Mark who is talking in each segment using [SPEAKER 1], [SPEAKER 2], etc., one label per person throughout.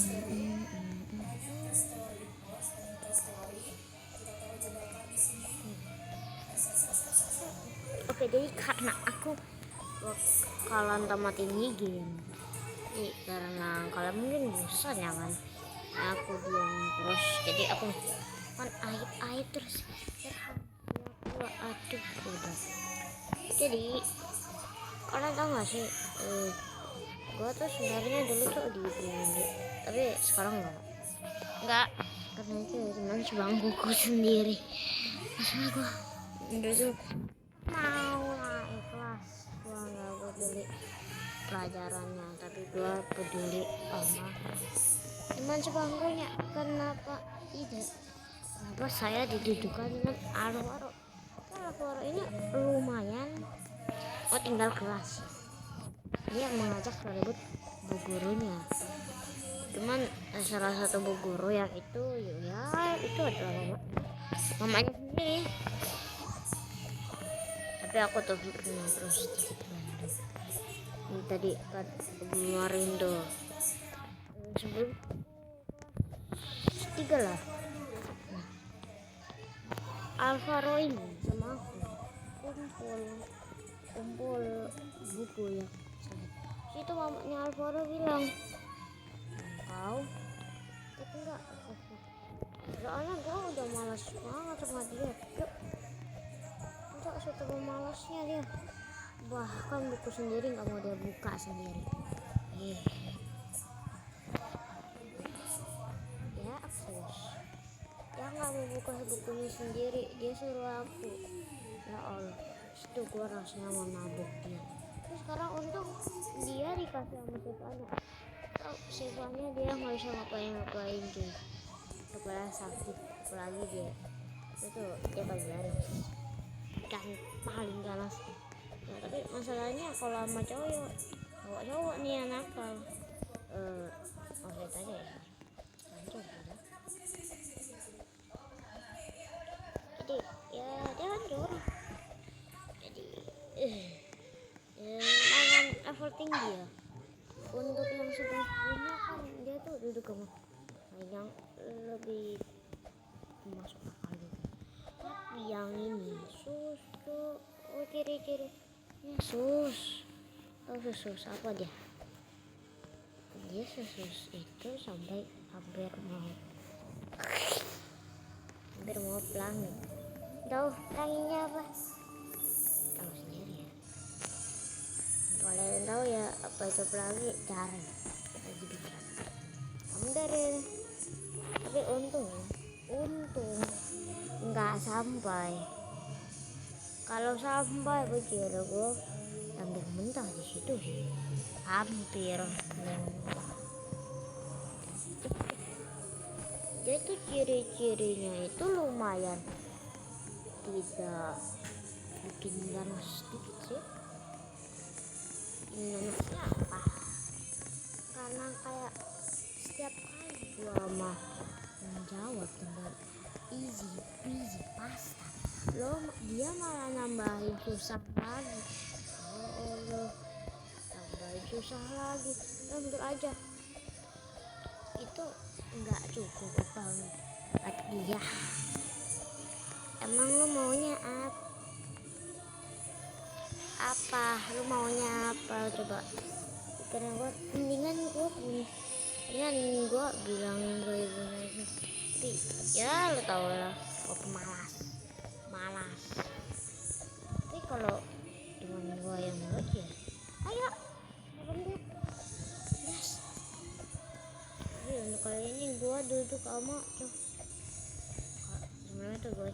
[SPEAKER 1] Oke, jadi karena aku bakalan tamatin ini game karena kalian mungkin bosan ya kan, aku bilang terus, jadi aku kan aib terus aduh udah. Jadi kalian tahu gak sih, gua tuh sebenarnya dulu tuh di tapi sekarang enggak karena itu teman sebangkuku sendiri. Masalah gua dulu tuh mau lah ikhlas, gua nggak peduli pelajarannya, tapi gua peduli sama teman sebangkunya. Kenapa saya didudukan dengan Alvaro ini lumayan tinggal kelas, dia mengajak ribut bu gurunya. Cuman salah satu bu guru yang itu ya itu adalah mamanya sendiri, tapi aku tuh pernah terus ini tadi kan kemarin tuh sebelum 3 lah. Alvaro ini sama aku kumpul buku ya. Situ mamanya Alvaro bilang, kau tapi enggak, soalnya gue udah malas banget sama dia. Yuk, enggak, setelah malasnya dia bahkan buku sendiri nggak mau dia buka sendiri. Ya akses dia nggak mau buka bukunya sendiri, dia suruh aku. Ya Allah, itu gue rasanya mau nabuk dia. Terus sekarang untung dia dikasih sama siswanya, dia nggak bisa ngapain tuh, kepala sakit apalagi dia itu dia ganas kan, paling ganas. Nah, tapi masalahnya kalau sama cowok nih yang nakal, lihat aja ya hancur gitu. Jadi ya dia hancur. Jadi dengan efforting dia untuk yang sebelumnya kan dia tuh duduk sama yang lebih masuk akal gitu. Tapi yang ini susu, ciri-cirinya sus apa dia susus itu sampai hampir mau pelangi. Tahu pelanginya apa? Tahu sendiri ya. Kalau yang tahu ya apa itu pelangi, cari lagi bikin kamu dari. Tapi untung nggak sampai. Kalau sampai gue kira gue hampir mentah di situ sih, hampir. Dia tuh ciri-cirinya itu lumayan tidak bikin ganas sedikit sih. Ganasnya apa? Karena kayak setiap kali gua mah menjawab dengan easy peasy pasta, dia malah nambahin susah lagi. Allah, tambahin susah lagi. Ambil aja, itu nggak cukup banget buat dia. Emang lu maunya apa? Lu maunya apa coba? Karena mendingan gue bilang gue ibunya, tapi ya lu tau lah, gue pemalas. Tapi kalau dengan gue yang menurut ya ayo yes. Jadi untuk kali ini gue duduk sama tuh sebenarnya tuh gue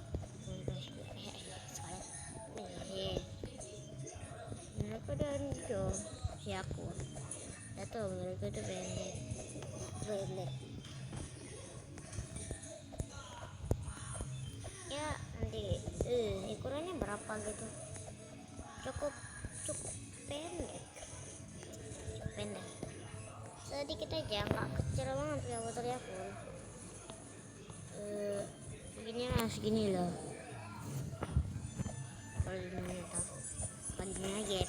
[SPEAKER 1] mereka dan itu si aku ya tuh mereka tuh pendek ya. Nanti ukurannya berapa gitu, cukup pendek sedikit aja, nggak kecil banget ya motornya pun. Segini loh kalau dimana tak panjangnya aja.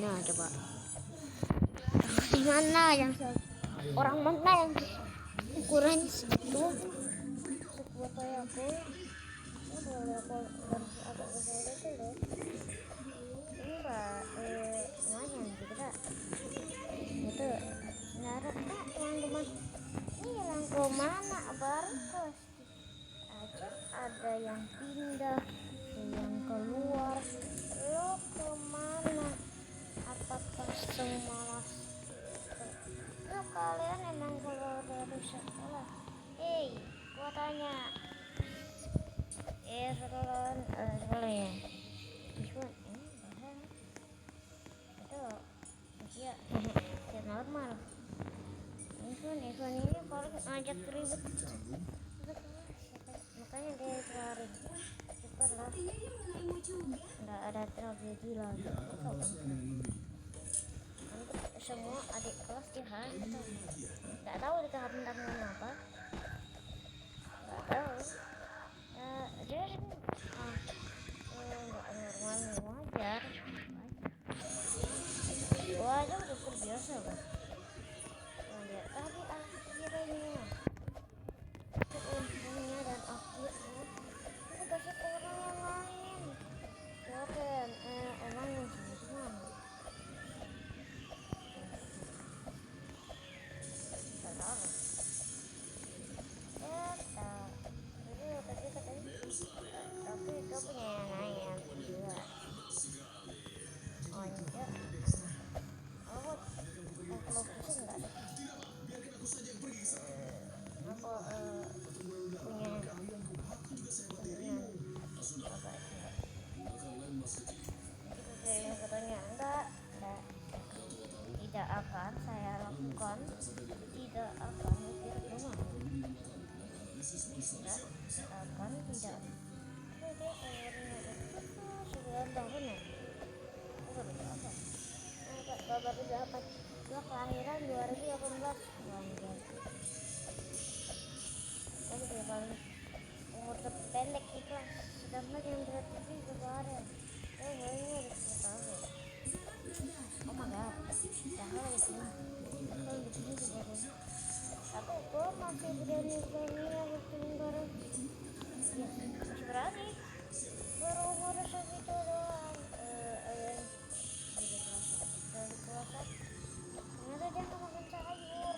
[SPEAKER 1] Nah coba di mana yang orang mana yang ukuran segitu sebuah kayak aku boleh aku agak besar itu loh enggak lumayan kita itu ngarep kak teman-teman hilang ke mana baru kos aja ada yang pindah ada yang keluar lo kemana apakah semalas lo kalian emang keluar dari sekolah gua tanya sekolah ya Iswan itu ya ya normal Iswan ini paling ngajak ribut makanya dia keluarin cepat lah nggak ada tragedi lagi nanti semua adik kelas dihantam nggak tahu dihantamnya apa nggak tahu dia nggak normal wajar gua aja udah terbiasa kan tapi akhirnya untungnya dan akhirnya itu kasih ke orang yang lain siapa emang yang gimana gak tahu tapi itu punya yang lain juga oh iya aku kalau pusing nggak ada aku punya kirim fotonya enggak tidak akan saya lakukan tidak akan mikir rumah tidak akan tidak oke umurnya 9 tahun ya baru berapa gua kelahiran 2018 jadi dia paling umur terpendek di kelas sedangkan yang berat itu kemarin ini udah 10 tahun oh my god padahal di sini kalau di sini juga tapi gua masih berani aku bikin bareng ya masih berani baru umur segitu doang dari kelas ternyata dia nggak makan sayur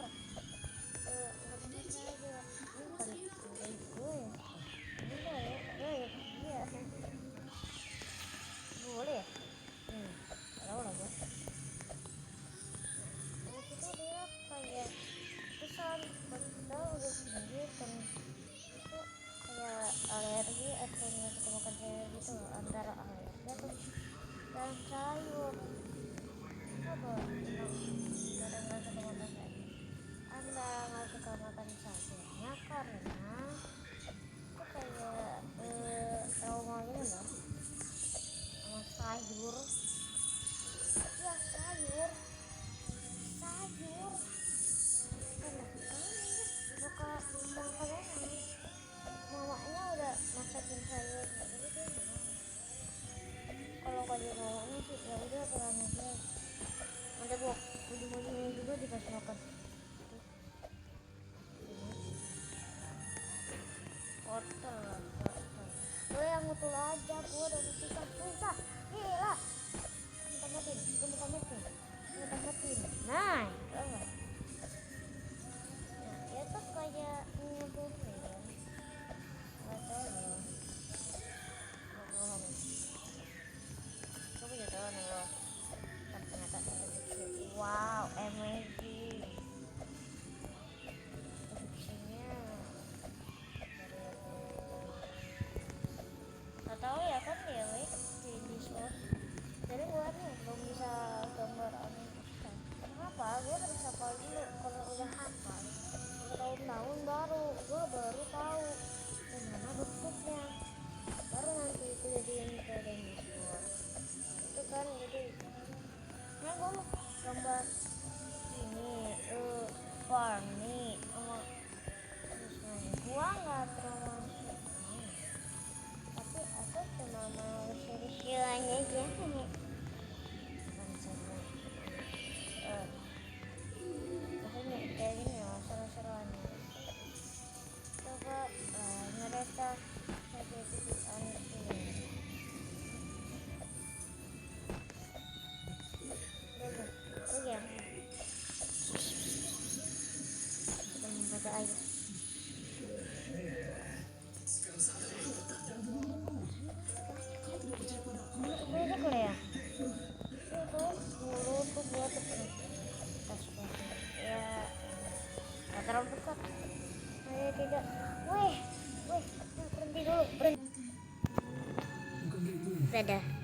[SPEAKER 1] nggak makan sayur ini bukan gue iya boleh ya tahu lah gue itu dia kayak pesan kita udah tinggi kan itu kayak alergi atau nggak suka makan sayur gitu antara alergi atau dan sayur apa kadang nggak suka makan sayur anda nggak suka makan sayurnya karena itu kayak trauma gitu loh sama sayur ya sayur enak sekali suka makannya mamanya udah masakin sayur nggak gitu kalau dia mamanya sih ya udah pelan aja nanti gua ujung-ujungnya juga dikasih makan kotor lo yang ngutul aja gua udah musibah susah gila mudah-mudahin nah ya tuh kayak ngebuhin nggak tahu loh aku punya tahu nih loh ternyata wow amazing isinya nggak tahu ya kan dia di Discord jadi gua nih belum bisa gambar anime kenapa gua nggak terlalu dekat. Saya tidak. Weh, berhenti dulu, berhenti. Dadah.